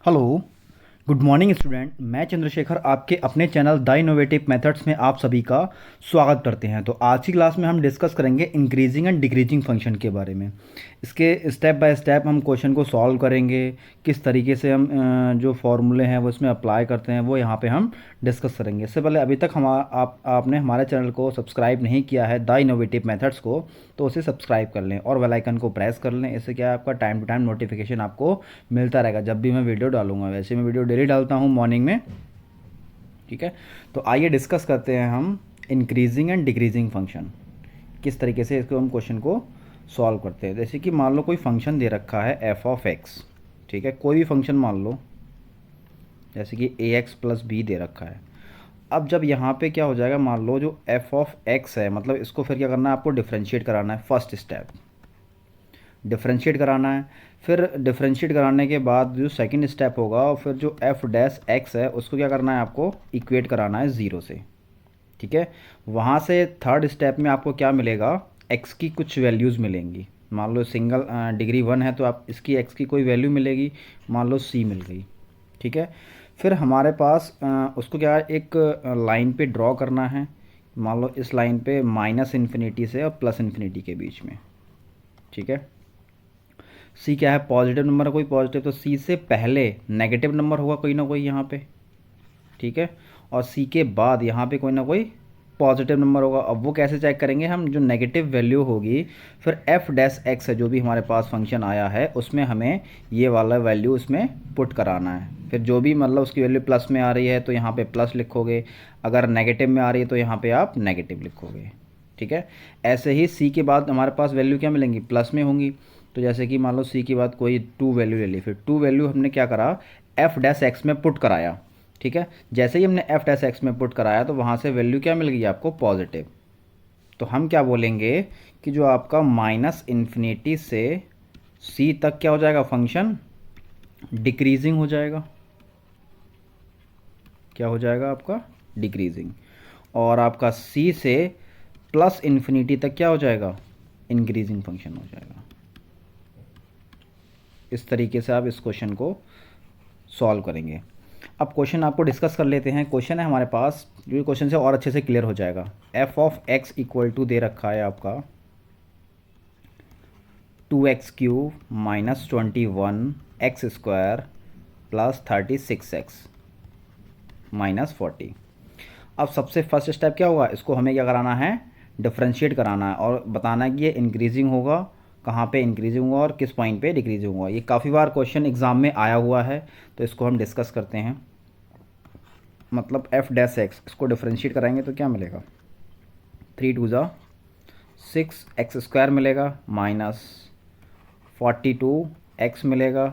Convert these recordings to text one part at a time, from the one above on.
Hello. Good morning student. मैं चंद्रशेखर आपके अपने चैनल द इनोवेटिव मेथड्स में आप सभी का स्वागत करते हैं। तो आज की क्लास में हम डिस्कस करेंगे इंक्रीजिंग एंड डिक्रीजिंग फंक्शन के बारे में। इसके स्टेप बाय स्टेप हम क्वेश्चन को सॉल्व करेंगे। किस तरीके से हम जो फॉर्मूले हैं वो इसमें अप्लाई करते हैं वो यहाँ पे हम डिस्कस करेंगे। इससे पहले अभी तक आपने हमारे चैनल को सब्सक्राइब नहीं किया है द इनोवेटिव मेथड्स को, तो उसे सब्सक्राइब कर लें और बेल आइकन को प्रेस कर लें। इससे क्या है, आपका टाइम टू टाइम नोटिफिकेशन आपको मिलता रहेगा जब भी मैं वीडियो डालूंगा। वैसे मैं वीडियो डेली डालता हूँ मॉर्निंग में, ठीक है। तो आइए डिस्कस करते हैं हम इंक्रीजिंग एंड डिक्रीजिंग फंक्शन, किस तरीके से इसको हम क्वेश्चन को सॉल्व करते हैं। जैसे कि मान लो कोई फंक्शन दे रखा है एफ ऑफ एक्स, ठीक है। कोई भी फंक्शन मान लो, जैसे कि ए एक्स प्लस बी दे रखा है। अब जब यहाँ पे क्या हो जाएगा, मान लो जो एफ ऑफ एक्स है, मतलब इसको फिर क्या करना है, आपको डिफ्रेंशिएट कराना है। फर्स्ट स्टेप डिफ्रेंशिएट कराना है। फिर डिफ्रेंशिएट कराने के बाद जो सेकंड स्टेप होगा, और फिर जो एफ डैश एक्स है उसको क्या करना है, आपको इक्वेट कराना है ज़ीरो से, ठीक है। वहाँ से थर्ड स्टेप में आपको क्या मिलेगा, एक्स की कुछ वैल्यूज़ मिलेंगी। मान लो सिंगल डिग्री 1 है तो आप इसकी एक्स की कोई वैल्यू मिलेगी, मान लो सी मिल गई, ठीक है। फिर हमारे पास उसको क्या है, एक लाइन पे ड्रॉ करना है। मान लो इस लाइन पे माइनस इन्फिनिटी से और प्लस इन्फिनिटी के बीच में, ठीक है। सी क्या है, पॉजिटिव नंबर है कोई पॉजिटिव, तो सी से पहले नेगेटिव नंबर होगा कोई ना कोई यहाँ पे, ठीक है। और सी के बाद यहाँ पे कोई ना कोई पॉजिटिव नंबर होगा। अब वो कैसे चेक करेंगे हम, जो नेगेटिव वैल्यू होगी फिर एफ डैश एक्स है जो भी हमारे पास फंक्शन आया है उसमें हमें ये वाला वैल्यू उसमें पुट कराना है। फिर जो भी मतलब उसकी वैल्यू प्लस में आ रही है तो यहाँ पे प्लस लिखोगे, अगर नेगेटिव में आ रही है तो यहाँ पे आप नेगेटिव लिखोगे, ठीक है। ऐसे ही सी के बाद हमारे पास वैल्यू क्या मिलेंगी, प्लस में होंगी। तो जैसे कि मान लो सी के बाद कोई टू वैल्यू ले ली, फिर टू वैल्यू हमने क्या करा, एफ डैश एक्स में पुट कराया, ठीक है। जैसे ही हमने एफ डैश एक्स में पुट कराया तो वहाँ से वैल्यू क्या मिल गई आपको, पॉजिटिव। तो हम क्या बोलेंगे कि जो आपका माइनस इन्फिनिटी से सी तक क्या हो जाएगा, फंक्शन डिक्रीजिंग हो जाएगा। क्या हो जाएगा आपका, डिक्रीजिंग। और आपका सी से प्लस इन्फिनिटी तक क्या हो जाएगा, इंक्रीजिंग फंक्शन हो जाएगा। इस तरीके से आप इस क्वेश्चन को सॉल्व करेंगे। अब क्वेश्चन आपको डिस्कस कर लेते हैं। क्वेश्चन है हमारे पास, जो क्वेश्चन से और अच्छे से क्लियर हो जाएगा। F of X equal to दे रखा है आपका 2x³ minus 21x² plus 36x minus 40। अब सबसे फर्स्ट स्टेप क्या होगा, इसको हमें क्या कराना है, डिफ्रेंशिएट कराना है और बताना है कि ये इंक्रीजिंग होगा, कहाँ पे इंक्रीजिंग होगा और किस पॉइंट पे डिक्रीजिंग होगा। ये काफ़ी बार क्वेश्चन एग्जाम में आया हुआ है, तो इसको हम डिस्कस करते हैं। मतलब एफ डैश एक्स, इसको डिफ्रेंशिएट कराएंगे तो क्या मिलेगा, 3×2 6x² मिलेगा माइनस 42x मिलेगा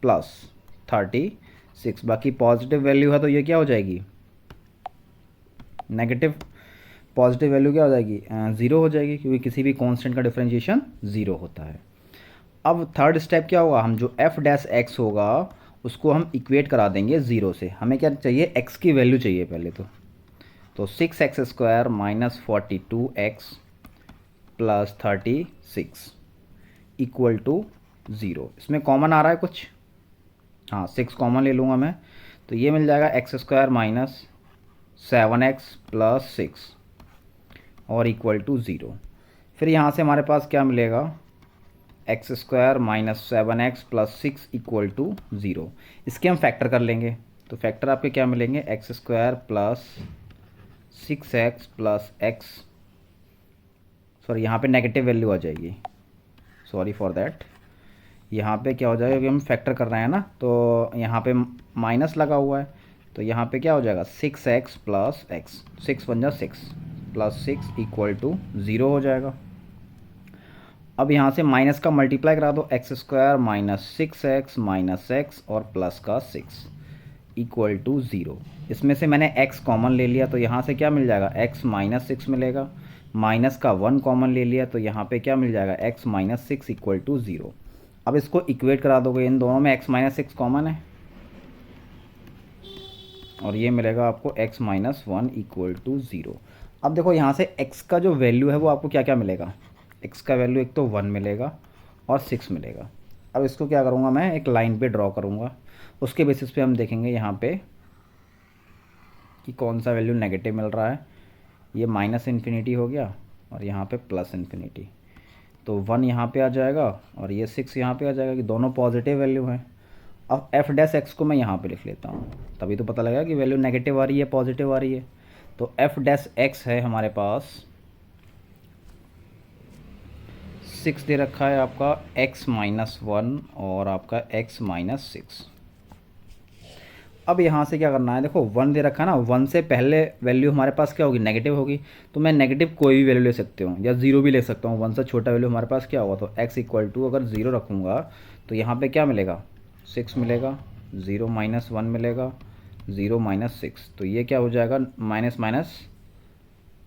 प्लस 36। बाकी पॉजिटिव वैल्यू है तो ये क्या हो जाएगी, नेगेटिव। पॉजिटिव वैल्यू क्या हो जाएगी, ज़ीरो हो जाएगी, क्योंकि किसी भी कांस्टेंट का डिफरेंशिएशन ज़ीरो होता है। अब थर्ड स्टेप क्या होगा, हम जो एफ डैश एक्स होगा उसको हम इक्वेट करा देंगे ज़ीरो से। हमें क्या चाहिए, एक्स की वैल्यू चाहिए पहले तो 6x² minus 42x plus 36 equal to zero. इसमें कॉमन आ रहा है कुछ, हाँ 6 कॉमन ले लूँगा मैं, तो ये मिल जाएगा x² माइनस 7x प्लस 6 और इक्वल टू ज़ीरो। फिर यहाँ से हमारे पास क्या मिलेगा, x² minus 7x plus 6 equal to zero. इसके हम फैक्टर कर लेंगे, तो फैक्टर आपके क्या मिलेंगे, x² plus 6x plus x, sorry यहाँ पे नेगेटिव वैल्यू आ जाएगी, सॉरी फॉर दैट। यहाँ पे क्या हो जाएगा, क्योंकि हम फैक्टर कर रहे हैं ना, तो यहाँ पे माइनस लगा हुआ है, तो यहाँ पे क्या हो जाएगा 6x प्लस x, 6 बन जा 6 प्लस 6 इक्वल टू ज़ीरो हो जाएगा। अब यहाँ से माइनस का मल्टीप्लाई करा दो, x² minus 6x minus x और प्लस का 6 इक्वल टू ज़ीरो। इसमें से मैंने x कॉमन ले लिया तो यहाँ से क्या मिल जाएगा, x माइनस 6 मिलेगा। माइनस का 1 कॉमन ले लिया तो यहाँ पे क्या मिल जाएगा, x minus 6 equal to zero. अब इसको इक्वेट करा दोगे, इन दोनों में x माइनस 6 कॉमन है और ये मिलेगा आपको x minus 1 equal to zero. अब देखो यहाँ से x का जो वैल्यू है वो आपको क्या क्या मिलेगा, x का वैल्यू एक तो 1 मिलेगा और 6 मिलेगा। अब इसको क्या करूँगा, मैं एक लाइन पे ड्रॉ करूँगा, उसके बेसिस पे हम देखेंगे यहाँ पे कि कौन सा वैल्यू नेगेटिव मिल रहा है। ये माइनस इन्फिनिटी हो गया और यहाँ पे प्लस इन्फिनिटी, तो 1 यहाँ पे आ जाएगा और ये 6 यहाँ पे आ जाएगा कि दोनों पॉजिटिव वैल्यू हैं। अब एफ डैश एक्स को मैं यहाँ पे लिख लेता हूँ, तभी तो पता लगेगा कि वैल्यू नेगेटिव आ रही है पॉजिटिव आ रही है। तो एफ डैश एक्स है हमारे पास 6 दे रखा है आपका x-1 और आपका x-6। अब यहाँ से क्या करना है, देखो 1 दे रखा है ना, 1 से पहले वैल्यू हमारे पास क्या होगी, नेगेटिव होगी। तो मैं नेगेटिव कोई भी वैल्यू ले सकती हूँ या ज़ीरो भी ले सकता हूँ। 1 से छोटा वैल्यू हमारे पास क्या होगा, तो x अगर ज़ीरो रखूँगा तो यहाँ पे क्या मिलेगा, 6 मिलेगा, 0-1 मिलेगा, 0-6। तो ये क्या हो जाएगा, माइनस माइनस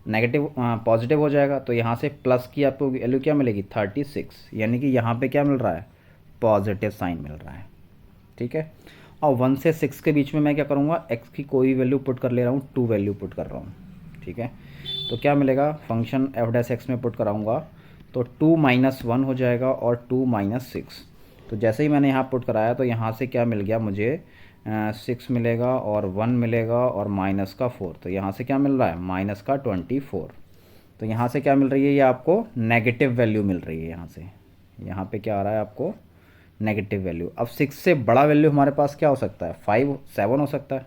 नेगेटिव पॉजिटिव हो जाएगा। तो यहाँ से प्लस की आपको वैल्यू क्या मिलेगी, 36, यानी कि यहाँ पे क्या मिल रहा है, पॉजिटिव साइन मिल रहा है। ठीक है, और 1 से 6 के बीच में मैं क्या करूँगा, x की कोई वैल्यू पुट कर ले रहा हूँ, 2 वैल्यू पुट कर रहा हूँ। ठीक है, तो क्या मिलेगा, फंक्शन एफ डैश एक्स में पुट कराऊँगा तो 2-1 हो जाएगा और 2-6। तो जैसे ही मैंने यहाँ पुट कराया तो यहाँ से क्या मिल गया मुझे, 6 मिलेगा और 1 मिलेगा और माइनस का 4। तो यहाँ से क्या मिल रहा है, माइनस का 24। तो यहाँ से क्या मिल रही है, ये आपको नेगेटिव वैल्यू मिल रही है। यहाँ से यहाँ पे क्या आ रहा है आपको, नेगेटिव वैल्यू। अब 6 से बड़ा वैल्यू हमारे पास क्या हो सकता है, 5-7 हो सकता है।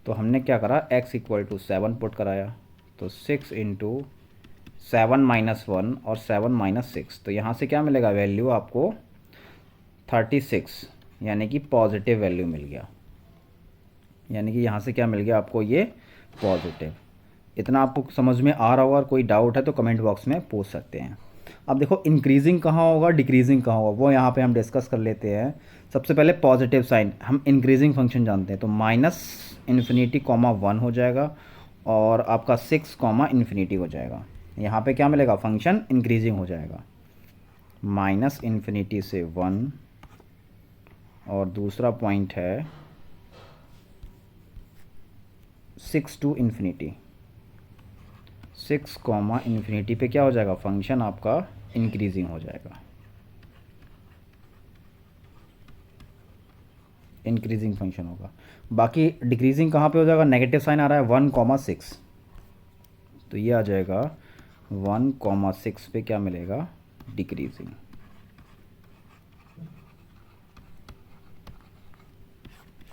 तो हमने क्या करा, x=7 पुट कराया, तो 6 इंटू 7-1 और 7-6। तो यहाँ से क्या मिलेगा, वैल्यू आपको 36, यानी कि पॉजिटिव वैल्यू मिल गया। यानी कि यहाँ से क्या मिल गया आपको, ये पॉजिटिव। इतना आपको समझ में आ रहा होगा, और कोई डाउट है तो कमेंट बॉक्स में पूछ सकते हैं। अब देखो इंक्रीजिंग कहाँ होगा, डिक्रीजिंग कहाँ होगा, वो यहाँ पे हम डिस्कस कर लेते हैं। सबसे पहले पॉजिटिव साइन, हम इंक्रीजिंग फंक्शन जानते हैं, तो -∞, 1 हो जाएगा और आपका 6, हो जाएगा। यहाँ पे क्या मिलेगा, फंक्शन इंक्रीजिंग हो जाएगा, -∞ से 1। और दूसरा पॉइंट है 6 to ∞, 6, पे क्या हो जाएगा, फंक्शन आपका इंक्रीजिंग हो जाएगा, इंक्रीजिंग फंक्शन होगा। बाकी डिक्रीजिंग कहाँ पे हो जाएगा, नेगेटिव साइन आ रहा है 1,6, तो ये आ जाएगा 1,6 पे क्या मिलेगा, डिक्रीजिंग।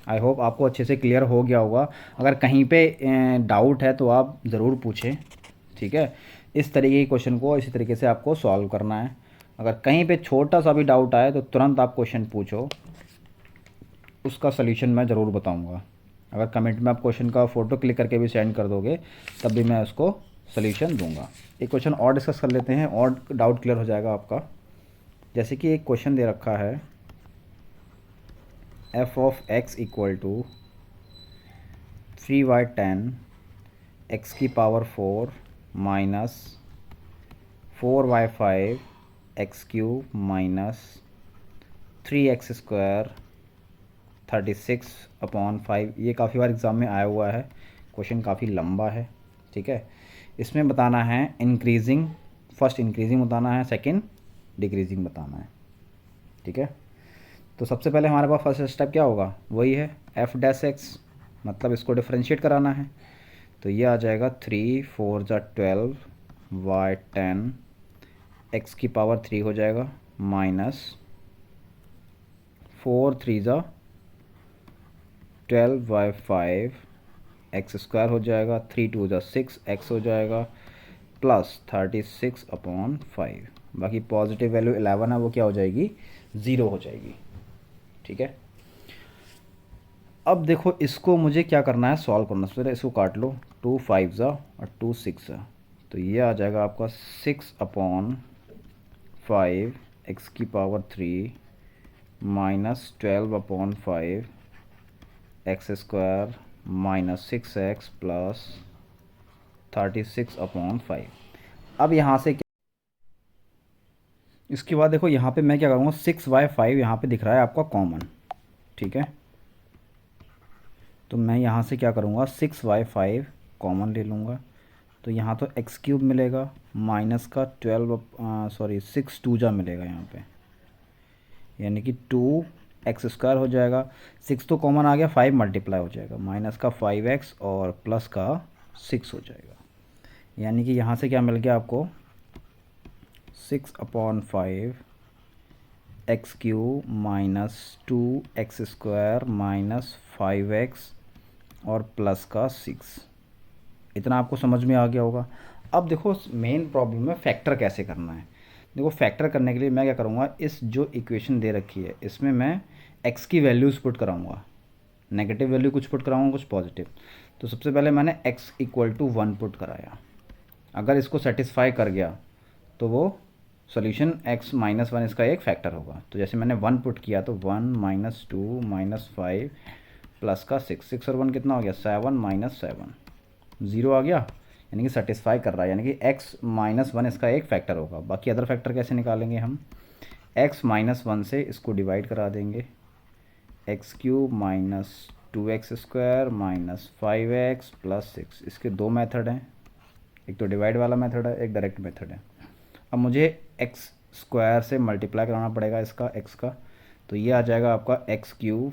आई होप आपको अच्छे से क्लियर हो गया होगा। अगर कहीं पे डाउट है तो आप ज़रूर पूछें। ठीक है, इस तरीके के क्वेश्चन को इसी तरीके से आपको सॉल्व करना है। अगर कहीं पे छोटा सा भी डाउट आए तो तुरंत आप क्वेश्चन पूछो, उसका सलूशन मैं ज़रूर बताऊंगा। अगर कमेंट में आप क्वेश्चन का फ़ोटो क्लिक करके भी सेंड कर दोगे तब भी मैं उसको सलूशन दूंगा। एक क्वेश्चन और डिस्कस कर लेते हैं और डाउट क्लियर हो जाएगा आपका। जैसे कि एक क्वेश्चन दे रखा है, f(x) = 3y10 x⁴ minus 4y5 x³ minus 3x² 36/5। ये काफ़ी बार एग्ज़ाम में आया हुआ है, क्वेश्चन काफ़ी लंबा है। ठीक है, इसमें बताना है इंक्रीजिंग, फर्स्ट इंक्रीजिंग बताना है, सेकंड डिक्रीजिंग बताना है। ठीक है, तो सबसे पहले हमारे पास फर्स्ट स्टेप क्या होगा, वही है एफ डैश एक्स, मतलब इसको डिफ्रेंशिएट कराना है। तो ये आ जाएगा 3×4 = 12 y10 x³ हो जाएगा माइनस 4×3 = 12/5 x² हो जाएगा, 3×2 = 6 x हो जाएगा प्लस 36/5। बाकी पॉजिटिव वैल्यू 11 है, वो क्या हो जाएगी, 0 हो जाएगी। ठीक है, अब देखो इसको मुझे क्या करना है, सॉल्व करना है। इसको काट लो, 2×5 और 2×6, तो ये आ जाएगा आपका 6/5 x³ minus 12/5 x² minus 6x plus 36/5। अब यहाँ से क्या, इसके बाद देखो यहाँ पे मैं क्या करूँगा, 6/5 यहाँ पे दिख रहा है आपका कॉमन। ठीक है, तो मैं यहाँ से क्या करूँगा, 6/5 कॉमन ले लूँगा, तो यहाँ तो x³ मिलेगा माइनस का 6 2 मिलेगा यहाँ पे, यानी कि 2x² हो जाएगा। 6 तो कॉमन आ गया, 5 मल्टीप्लाई हो जाएगा, माइनस का 5x और प्लस का 6 हो जाएगा। यानी कि यहाँ से क्या मिल गया आपको, 6/5 x³ minus 2x² minus 5x और प्लस का 6। इतना आपको समझ में आ गया होगा। अब देखो मेन प्रॉब्लम है फैक्टर कैसे करना है। देखो फैक्टर करने के लिए मैं क्या करूँगा, इस जो इक्वेशन दे रखी है इसमें मैं x की वैल्यूज़ पुट कराऊँगा, नेगेटिव वैल्यू कुछ पुट कराऊँगा, कुछ पॉजिटिव। तो सबसे पहले मैंने x = 1 पुट कराया। अगर इसको सेटिस्फाई कर गया तो वो सॉल्यूशन x - 1 इसका एक फैक्टर होगा। तो जैसे मैंने 1 पुट किया तो 1 - 2 - 5 प्लस का 6, 6 और 1 कितना हो गया, 7 - 7, 0 आ गया। यानी कि सेटिस्फाई कर रहा है, यानी कि x - 1 इसका एक फैक्टर होगा। बाकी अदर फैक्टर कैसे निकालेंगे हम, x - 1 से इसको डिवाइड करा देंगे, x³ minus 2x² minus 5x plus 6। इसके दो मेथड हैं, एक तो डिवाइड वाला मेथड है, एक डायरेक्ट मेथड है। अब मुझे x² से मल्टीप्लाई कराना पड़ेगा इसका x का, तो ये आ जाएगा आपका x³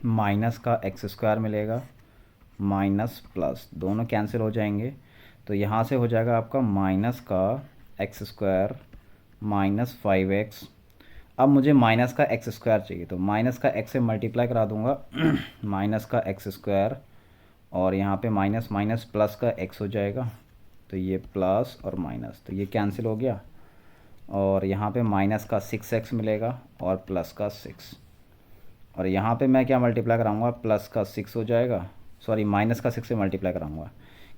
माइनस का x² मिलेगा माइनस प्लस, दोनों कैंसिल हो जाएंगे। तो यहाँ से हो जाएगा आपका माइनस का x² माइनस 5x। अब मुझे माइनस का x² चाहिए, तो माइनस का x से मल्टीप्लाई करा दूंगा माइनस का x² और यहाँ पे माइनस माइनस प्लस का x हो जाएगा। तो ये प्लस और माइनस, तो ये कैंसिल हो गया। और यहाँ पे माइनस का 6x मिलेगा और प्लस का 6। और यहाँ पे मैं क्या मल्टीप्लाई कराऊंगा, प्लस का 6 हो जाएगा, सॉरी माइनस का 6 से मल्टीप्लाई कराऊंगा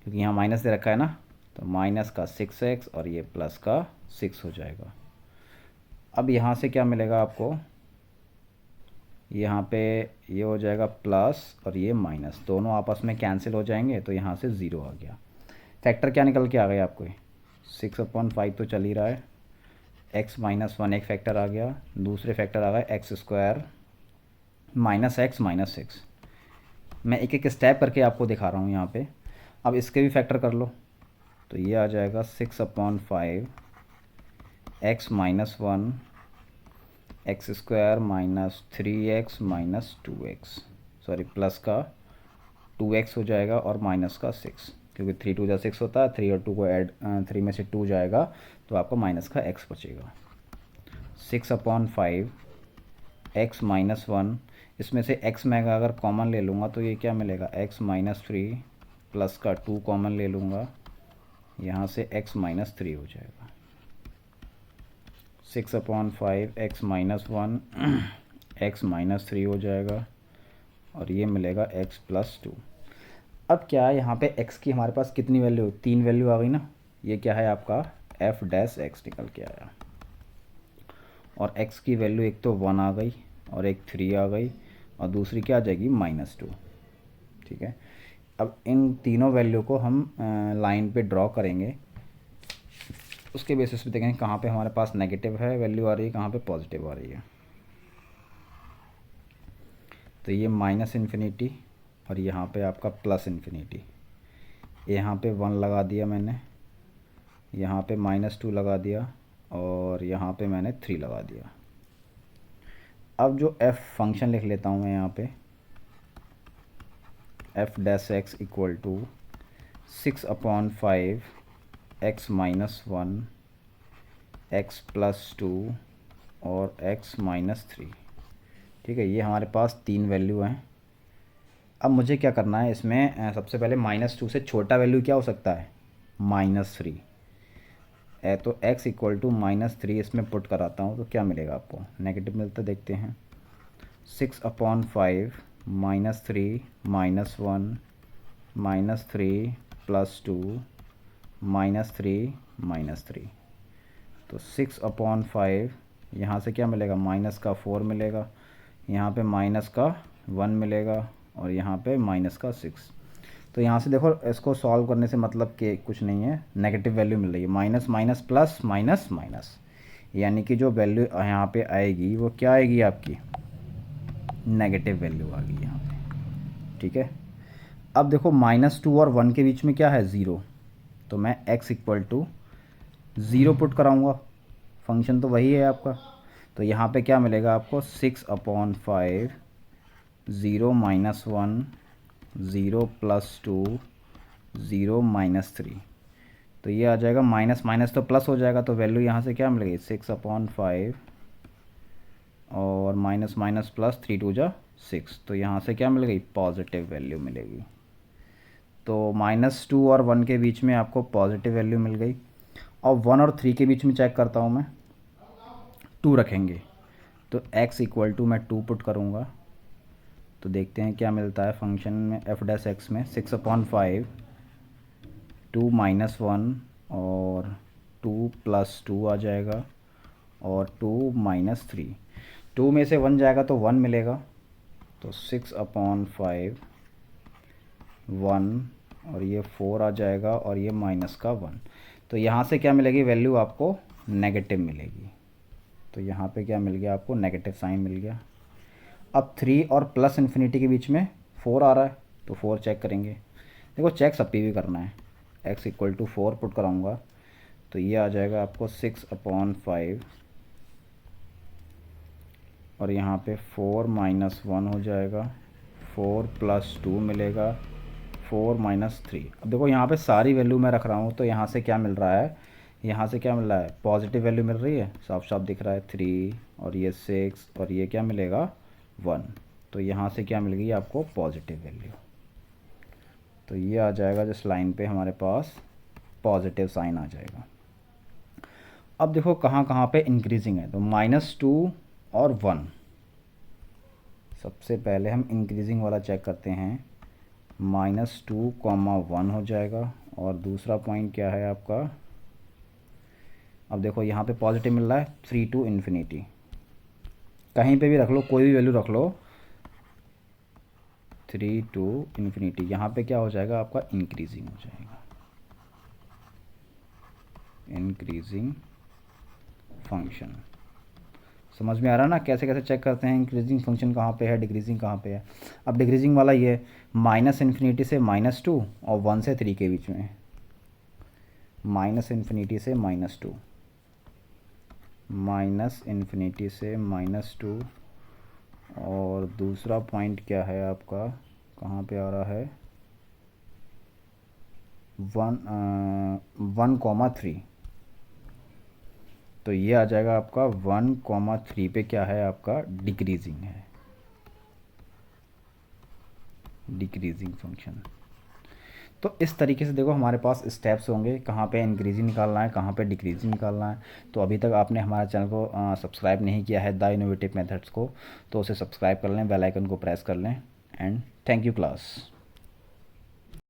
क्योंकि यहाँ माइनस दे रखा है ना। तो माइनस का 6x और ये प्लस का 6 हो जाएगा। अब यहाँ से क्या मिलेगा आपको, यहाँ पे ये हो जाएगा प्लस और ये माइनस, दोनों आपस में कैंसिल हो जाएंगे। तो यहाँ से 0 आ गया। फैक्टर क्या निकल के आ गया आपको, 6/5 तो चल ही रहा है, x - 1 एक फैक्टर आ गया, दूसरे फैक्टर आ गया x² माइनस x माइनस 6। मैं एक एक स्टेप करके आपको दिखा रहा हूँ यहाँ पे। अब इसके भी फैक्टर कर लो, तो ये आ जाएगा 6/5 x - 1 x² minus 3x minus 2x, sorry plus का 2x हो जाएगा और माइनस का 6, क्योंकि 3 × 2 = 6 होता है, 3 और 2 को ऐड 3 में से 2 जाएगा तो आपका माइनस का x बचेगा। 6/5 x - 1, इसमें से x मैं अगर कॉमन ले लूँगा तो ये क्या मिलेगा, x - 3 प्लस का 2 कॉमन ले लूँगा, यहाँ से x - 3 हो जाएगा। 6/5 x - 1 x - 3 हो जाएगा और ये मिलेगा x + 2। अब क्या है, यहाँ पे x की हमारे पास कितनी वैल्यू, 3 वैल्यू आ गई ना। ये क्या है आपका f' निकल के आया। और x की वैल्यू एक तो 1 आ गई और एक 3 आ गई और दूसरी क्या आ जाएगी, -2। ठीक है, अब इन तीनों वैल्यू को हम लाइन पे ड्रॉ करेंगे, उसके बेसिस पे देखेंगे कहाँ पे हमारे पास नेगेटिव है वैल्यू आ रही है, कहाँ पे पॉजिटिव आ रही है। तो ये -∞ और यहाँ पे आपका +∞। यहाँ पे 1 लगा दिया मैंने, यहाँ पे -2 लगा दिया और यहाँ पे मैंने 3 लगा दिया। अब जो f फंक्शन लिख लेता हूँ मैं यहाँ पे, f' = 6/5 x - 1 x + 2 और x - 3। ठीक है, ये हमारे पास 3 वैल्यू हैं। अब मुझे क्या करना है इसमें, सबसे पहले -2 से छोटा वैल्यू क्या हो सकता है, -3 है। तो x = -3 इसमें पुट कराता हूँ तो क्या मिलेगा आपको, नेगेटिव मिलता, देखते हैं। 6/5 -3 -1 -3 + 2 -3 -3। तो 6/5 यहाँ से क्या मिलेगा, माइनस का 4 मिलेगा, यहाँ पे माइनस का 1 मिलेगा और यहाँ पे माइनस का 6। तो यहाँ से देखो इसको सॉल्व करने से मतलब कि कुछ नहीं है, नेगेटिव वैल्यू मिल रही है, minus minus plus minus minus, यानी कि जो वैल्यू यहाँ पे आएगी वो क्या आएगी आपकी, नेगेटिव वैल्यू आ गई यहाँ पे। ठीक है, अब देखो -2 और 1 के बीच में क्या है, 0। तो मैं x = 0 पुट कराऊँगा, फंक्शन तो वही है आपका। तो यहाँ पे क्या मिलेगा आपको 6/5, 0 माइनस 1, 0 प्लस 2, 0 माइनस 3। तो ये आ जाएगा, माइनस माइनस तो प्लस हो जाएगा, तो वैल्यू यहाँ से क्या मिलेगी 6/5 और माइनस माइनस प्लस 3 2 6। तो यहाँ से क्या मिल गई, पॉजिटिव वैल्यू मिलेगी। तो -2 और 1 के बीच में आपको पॉजिटिव वैल्यू मिल गई। और 1 और 3 के बीच में चेक करता हूँ मैं, 2 रखेंगे तो x इक्वल टू मैं 2 पुट करूँगा। तो देखते हैं क्या मिलता है फंक्शन में f' में 6/5, 2 माइनस 1 और 2 प्लस 2 आ जाएगा और 2 माइनस 3। 2 में से 1 जाएगा तो 1 मिलेगा। तो 6/5, 1 और ये 4 आ जाएगा और ये माइनस का 1। तो यहाँ से क्या मिलेगी वैल्यू आपको, नेगेटिव मिलेगी। तो यहाँ पे क्या मिल गया आपको, नेगेटिव साइन मिल गया। अब 3 और प्लस इन्फिनिटी के बीच में 4 आ रहा है, तो 4 चेक करेंगे। देखो चेक सब पे भी करना है। x इक्वल टू 4 पुट कराऊँगा तो ये आ जाएगा आपको 6/5 और यहाँ पे 4 माइनस 1 हो जाएगा, 4 प्लस 2 मिलेगा, 4 माइनस 3। अब देखो यहाँ पे सारी वैल्यू मैं रख रहा हूँ, तो यहाँ से क्या मिल रहा है, यहाँ से क्या मिल रहा है, पॉजिटिव वैल्यू मिल रही है, साफ साफ दिख रहा है 3 और ये 6 और ये क्या मिलेगा 1। तो यहाँ से क्या मिल गई आपको, पॉजिटिव वैल्यू। तो ये आ जाएगा जिस लाइन पे हमारे पास पॉजिटिव साइन आ जाएगा। अब देखो कहाँ कहाँ पे इंक्रीजिंग है, तो -2 और 1। सबसे पहले हम इंक्रीजिंग वाला चेक करते हैं। -2, 1 हो जाएगा। और दूसरा पॉइंट क्या है आपका, अब देखो यहाँ पे पॉजिटिव मिल रहा है 3 टू इन्फिनिटी, कहीं पे भी रख लो, कोई भी वैल्यू रख लो, 3 टू इन्फिनिटी। यहाँ पे क्या हो जाएगा आपका, इंक्रीजिंग हो जाएगा, इंक्रीजिंग फंक्शन। समझ में आ रहा है ना कैसे कैसे चेक करते हैं इंक्रीजिंग फंक्शन कहाँ पे है, डिक्रीजिंग कहाँ पे है। अब डिक्रीजिंग वाला ये -इन्फिनिटी से -2 और 1 से 3 के बीच में, -इन्फिनिटी से -2, -इन्फिनिटी से -2। और दूसरा पॉइंट क्या है आपका, कहाँ पे आ रहा है, 1,3। तो ये आ जाएगा आपका 1,3 पे क्या है आपका, डिक्रीजिंग है, डिक्रीजिंग फंक्शन। तो इस तरीके से देखो हमारे पास स्टेप्स होंगे, कहाँ पे इंक्रीजिंग निकालना है, कहाँ पे डिक्रीजिंग निकालना है। तो अभी तक आपने हमारे चैनल को सब्सक्राइब नहीं किया है द इनोवेटिव मेथड्स को, तो उसे सब्सक्राइब कर लें, बेल आइकन को प्रेस कर लें। And thank you class.